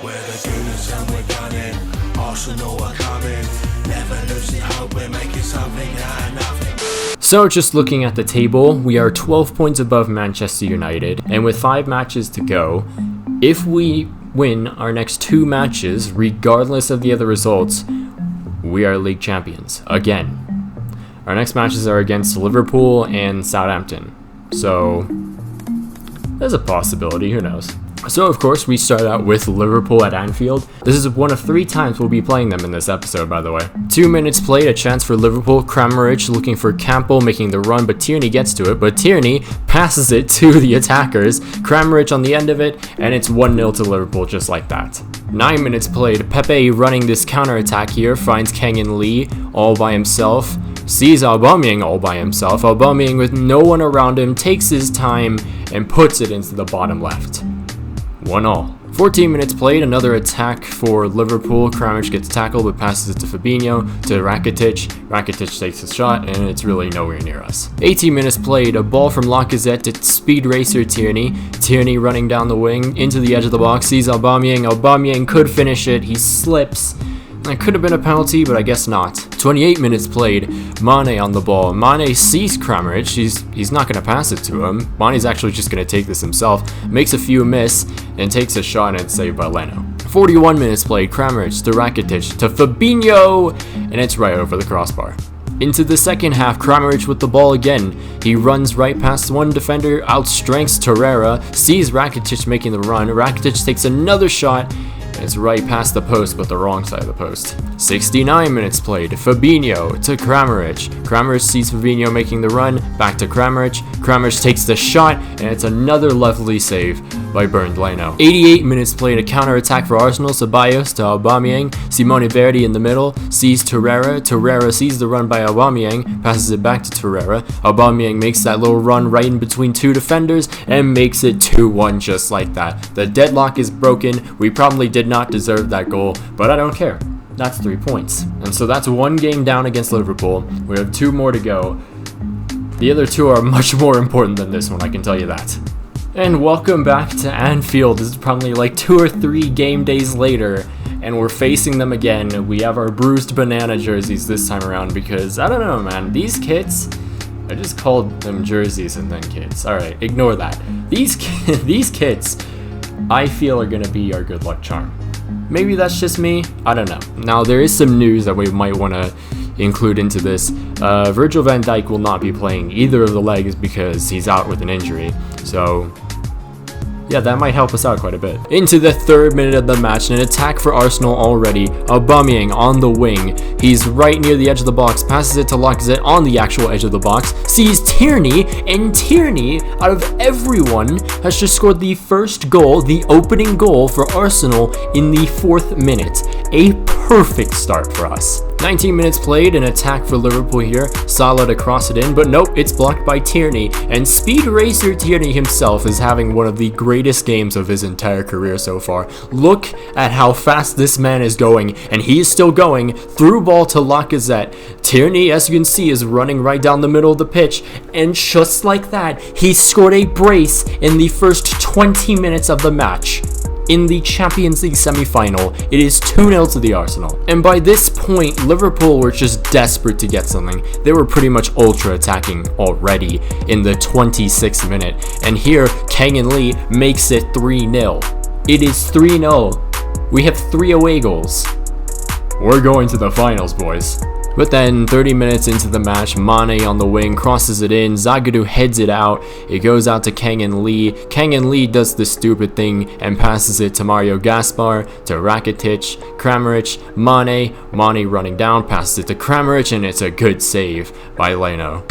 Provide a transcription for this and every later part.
We're the gooners and we're gunning. Arsenal are coming. Never losing hope, we're making something out of nothing. So just looking at the table, we are 12 points above Manchester United, and with 5 matches to go, if we win our next 2 matches, regardless of the other results, we are league champions again. Our next matches are against Liverpool and Southampton, so there's a possibility, who knows. So of course we start out with Liverpool at Anfield. This is one of 3 times we'll be playing them in this episode, by the way. 2 minutes played, a chance for Liverpool. Kramaric looking for Capo, making the run, but Tierney gets to it. But Tierney passes it to the attackers. Kramaric on the end of it, and it's 1-0 to Liverpool just like that. 9 minutes played. Pepe running this counter-attack here, finds Kang-in Lee all by himself. Sees Aubameyang all by himself. Aubameyang with no one around him takes his time and puts it into the bottom left. 1-1. 14 minutes played, another attack for Liverpool. Kramaric gets tackled but passes it to Fabinho, to Rakitic. Rakitic takes a shot and it's really nowhere near us. 18 minutes played, a ball from Lacazette to speed racer Tierney. Tierney running down the wing into the edge of the box, sees Aubameyang. Aubameyang could finish it, he slips. That could have been a penalty, but I guess not. 28 minutes played, Mane on the ball. Mane sees Kramaric, he's not going to pass it to him. Mane's actually just going to take this himself, makes a few miss, and takes a shot and it's saved by Leno. 41 minutes played, Kramaric to Rakitic to Fabinho, and it's right over the crossbar. Into the second half, Kramaric with the ball again. He runs right past one defender, outstrengths Torreira, sees Rakitic making the run. Rakitic takes another shot, it's right past the post, but the wrong side of the post. 69 minutes played. Fabinho to Kramaric. Kramaric sees Fabinho making the run. Back to Kramaric. Kramaric takes the shot, and it's another lovely save by Bernd Leno. 88 minutes played. A counter-attack for Arsenal. Ceballos to Aubameyang. Simone Verdi in the middle. Sees Torreira. Torreira sees the run by Aubameyang. Passes it back to Torreira. Aubameyang makes that little run right in between 2 defenders and makes it 2-1 just like that. The deadlock is broken. We probably did not deserve that goal, but I don't care. That's 3 points. And so that's 1 game down against Liverpool. We have 2 more to go. The other 2 are much more important than this one, I can tell you that. And welcome back to Anfield. This is probably like 2 or 3 game days later, and we're facing them again. We have our bruised banana jerseys this time around because, I don't know, man, these kits, I just called them jerseys and then kits. Alright, ignore that. These kits, I feel are going to be our good luck charm. Maybe that's just me, I don't know. Now there is some news that we might want to include into this. Virgil van Dijk will not be playing either of the legs because he's out with an injury. So yeah, that might help us out quite a bit. Into the 3rd minute of the match, an attack for Arsenal already. Aubameyang on the wing. He's right near the edge of the box, passes it to Lacazette on the actual edge of the box, sees Tierney, and Tierney, out of everyone, has just scored the first goal, the opening goal for Arsenal in the 4th minute. A perfect start for us. 19 minutes played, an attack for Liverpool here. Salah to cross it in, but nope, it's blocked by Tierney. And Speed Racer Tierney himself is having one of the greatest games of his entire career so far. Look at how fast this man is going, and he is still going. Through ball to Lacazette. Tierney, as you can see, is running right down the middle of the pitch, and just like that, he scored a brace in the first 20 minutes of the match. In the Champions League semi-final, it is 2-0 to the Arsenal. And by this point, Liverpool were just desperate to get something. They were pretty much ultra attacking already in the 26th minute. And here, Kang-in Lee makes it 3-0. It is 3-0. We have 3 away goals. We're going to the finals, boys. But then 30 minutes into the match, Mane on the wing crosses it in, Zagadou heads it out, it goes out to Kang-in Lee. Kang-in Lee does the stupid thing and passes it to Mario Gaspar, to Rakitic, Kramaric, Mane running down, passes it to Kramaric, and it's a good save by Leno.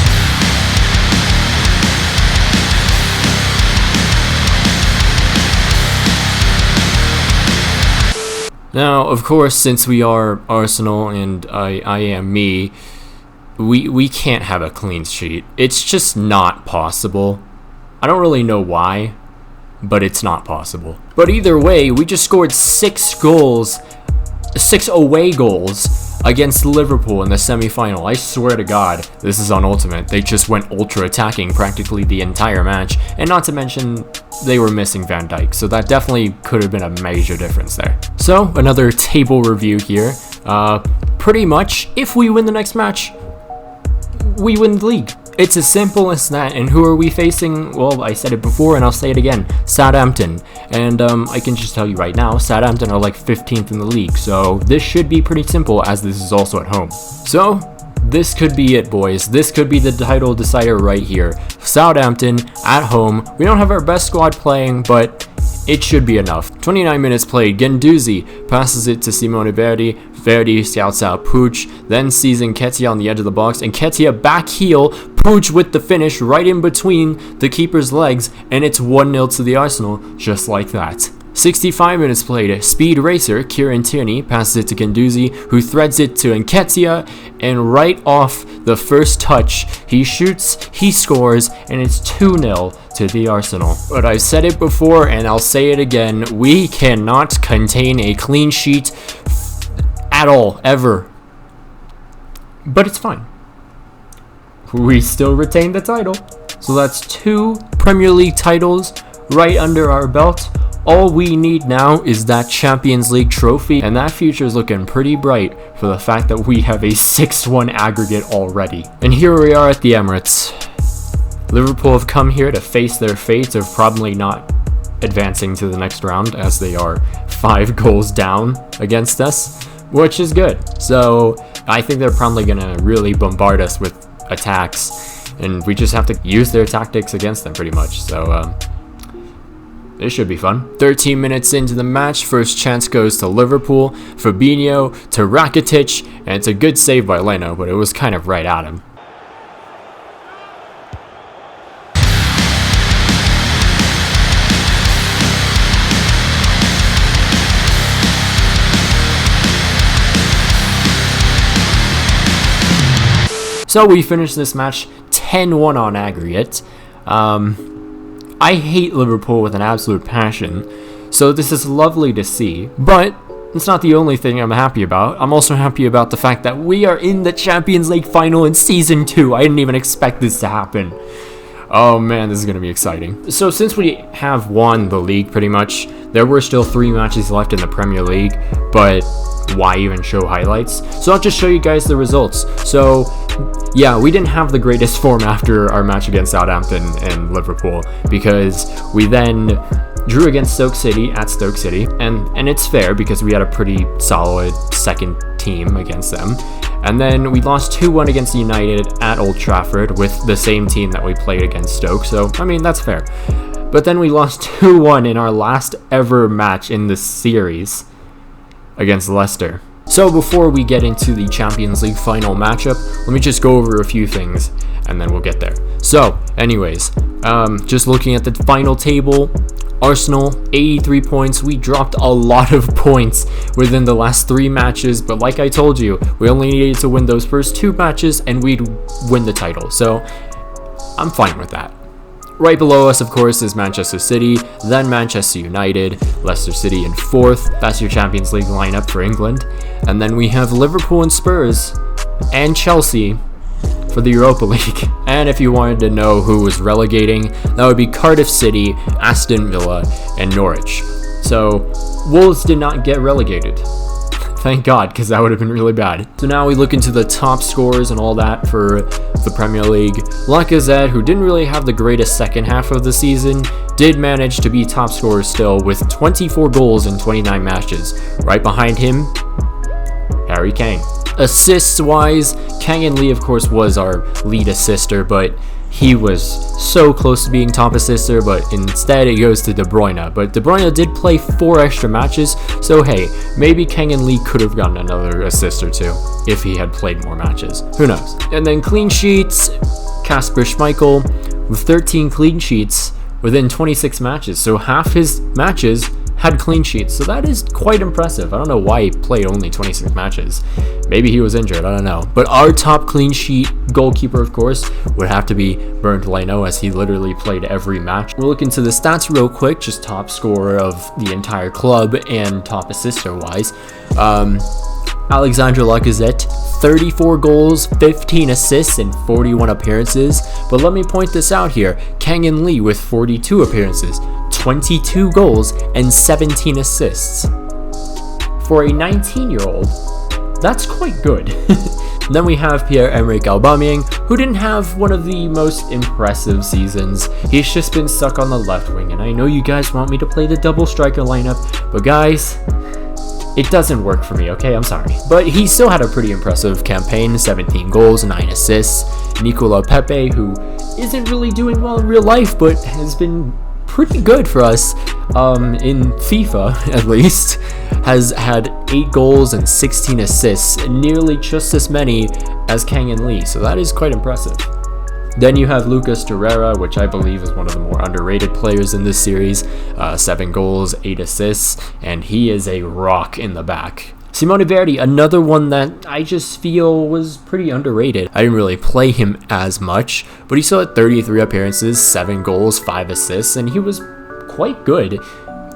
Now, of course, since we are Arsenal and I am me, we can't have a clean sheet. It's just not possible. I don't really know why, but it's not possible. But either way, we just scored 6 goals, 6 away goals against Liverpool in the semi-final. I swear to God, this is on Ultimate. They just went ultra attacking practically the entire match, and not to mention they were missing Van Dijk, so that definitely could have been a major difference there. So another table review here. Pretty much, if we win the next match, we win the league. It's as simple as that. And who are we facing? Well, I said it before and I'll say it again. Southampton. And I can just tell you right now, Southampton are like 15th in the league. So this should be pretty simple, as this is also at home. So this could be it, boys. This could be the title decider right here. Southampton at home. We don't have our best squad playing, but it should be enough. 29 minutes played. Guendouzi passes it to Simone Verdi. Verdi scouts out Puig, then sees Nketiah on the edge of the box. Nketiah back heel. Puig with the finish right in between the keeper's legs, and it's 1-0 to the Arsenal, just like that. 65 minutes played. Speed racer Kieran Tierney passes it to Guendouzi, who threads it to Nketiah, and right off the first touch, he shoots, he scores, and it's 2-0 to the Arsenal. But I've said it before and I'll say it again, we cannot contain a clean sheet at all, ever. But it's fine. We still retain the title. So that's 2 Premier League titles right under our belt. All we need now is that Champions League trophy, and that future is looking pretty bright for the fact that we have a 6-1 aggregate already. And here we are at the Emirates. Liverpool have come here to face their fate of probably not advancing to the next round, as they are 5 goals down against us, which is good. So I think they're probably going to really bombard us with attacks, and we just have to use their tactics against them pretty much. So this should be fun. 13 minutes into the match, first chance goes to Liverpool. Fabinho to Rakitic, and it's a good save by Leno, but it was kind of right at him. So we finished this match 10-1 on aggregate. I hate Liverpool with an absolute passion, so this is lovely to see, but it's not the only thing I'm happy about. I'm also happy about the fact that we are in the Champions League final in Season 2. I didn't even expect this to happen. Oh man, this is going to be exciting. So since we have won the league pretty much, there were still 3 matches left in the Premier League, but why even show highlights? So I'll just show you guys the results. So yeah, we didn't have the greatest form after our match against Southampton and Liverpool, because we then drew against Stoke City at Stoke City, and it's fair because we had a pretty solid second team against them. And then we lost 2-1 against United at Old Trafford with the same team that we played against Stoke, so I mean, that's fair. But then we lost 2-1 in our last ever match in the series against Leicester. So before we get into the Champions League final matchup, let me just go over a few things and then we'll get there. So anyways, just looking at the final table, Arsenal 83 points. We dropped a lot of points within the last 3 matches, but like I told you, we only needed to win those first 2 matches and we'd win the title, so I'm fine with that. Right below us, of course, is Manchester City, then Manchester United, Leicester City in 4th. That's your Champions League lineup for England. And then we have Liverpool and Spurs and Chelsea for the Europa League. And if you wanted to know who was relegating, that would be Cardiff City, Aston Villa, and Norwich. So Wolves did not get relegated. Thank God, because that would have been really bad. So now we look into the top scorers and all that for the Premier League. Lacazette, who didn't really have the greatest second half of the season, did manage to be top scorer still with 24 goals in 29 matches. Right behind him, Harry Kane. Assists-wise, Kang Lee, of course, was our lead assister, but he was so close to being top assister, but instead it goes to De Bruyne. But De Bruyne did play 4 extra matches, so hey, maybe Kang Lee could have gotten another assist or 2 if he had played more matches. Who knows? And then clean sheets, Kasper Schmeichel with 13 clean sheets within 26 matches, so half his matches had clean sheets, so that is quite impressive. I don't know why he played only 26 matches. Maybe he was injured, I don't know. But our top clean sheet goalkeeper, of course, would have to be Bernd Leno, as he literally played every match. We'll look into the stats real quick, just top scorer of the entire club and top assister wise. Alexandre Lacazette, 34 goals, 15 assists, and 41 appearances. But let me point this out here. Kang-in Lee with 42 appearances, 22 goals, and 17 assists. For a 19-year-old, that's quite good. Then we have Pierre-Emerick Aubameyang, who didn't have one of the most impressive seasons. He's just been stuck on the left wing, and I know you guys want me to play the double striker lineup, but guys, it doesn't work for me, okay? I'm sorry. But he still had a pretty impressive campaign, 17 goals, 9 assists. Nicolas Pepe, who isn't really doing well in real life, but has been pretty good for us in FIFA, at least, has had 8 goals and 16 assists, nearly just as many as Kang-in Lee, so that is quite impressive. Then you have Lucas Torreira, which I believe is one of the more underrated players in this series, 7 goals, 8 assists, and he is a rock in the back. Simone Verdi, another one that I just feel was pretty underrated. I didn't really play him as much, but he still had 33 appearances, 7 goals, 5 assists, and he was quite good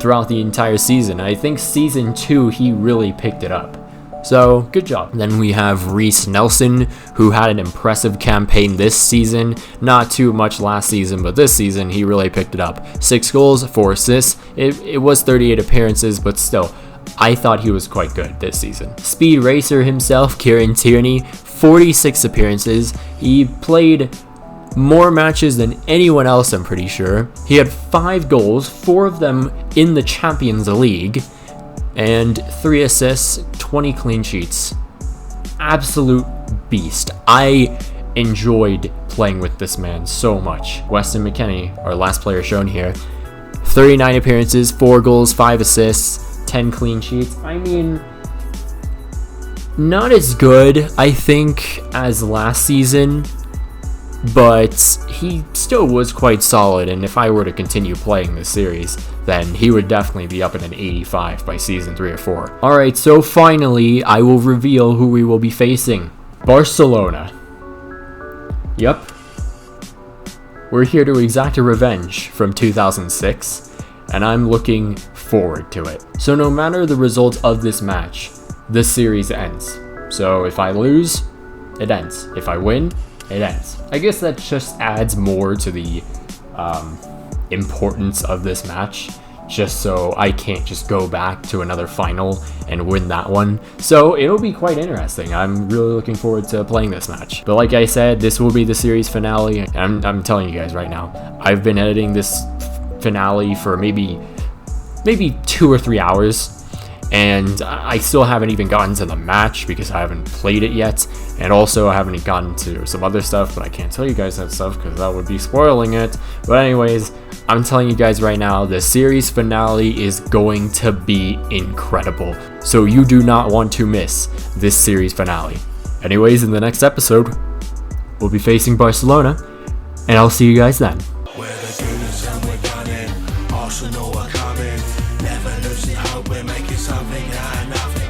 throughout the entire season. I think season 2 he really picked it up. So, good job. Then we have Reiss Nelson, who had an impressive campaign this season. Not too much last season, but this season he really picked it up. 6 goals, 4 assists. It was 38 appearances, but still, I thought he was quite good this season. Speed racer himself, Kieran Tierney, 46 appearances. He played more matches than anyone else, I'm pretty sure. He had 5 goals, 4 of them in the Champions League, and 3 assists, 20 clean sheets. Absolute beast. I enjoyed playing with this man so much. Weston McKennie, our last player shown here, 39 appearances, 4 goals, 5 assists, 10 clean sheets. I mean, not as good, I think, as last season, but he still was quite solid, and if I were to continue playing this series, then he would definitely be up at an 85 by season 3 or 4. Alright, so finally, I will reveal who we will be facing. Barcelona. Yep. We're here to exact a revenge from 2006, and I'm looking forward to it. So no matter the result of this match, this series ends. So if I lose, it ends. If I win, it ends. I guess that just adds more to the importance of this match, just so I can't just go back to another final and win that one. So it'll be quite interesting. I'm really looking forward to playing this match. But like I said, this will be the series finale, and I'm telling you guys right now, I've been editing this finale for maybe 2 or 3 hours, and I still haven't even gotten to the match because I haven't played it yet, and also I haven't gotten to some other stuff, but I can't tell you guys that stuff because that would be spoiling it. But anyways, I'm telling you guys right now, the series finale is going to be incredible, so you do not want to miss this series finale. Anyways, in the next episode, we'll be facing Barcelona, and I'll see you guys then. We're the gooners and we're gunning. Arsenal are coming. Never losing hope, we're making something out of nothing.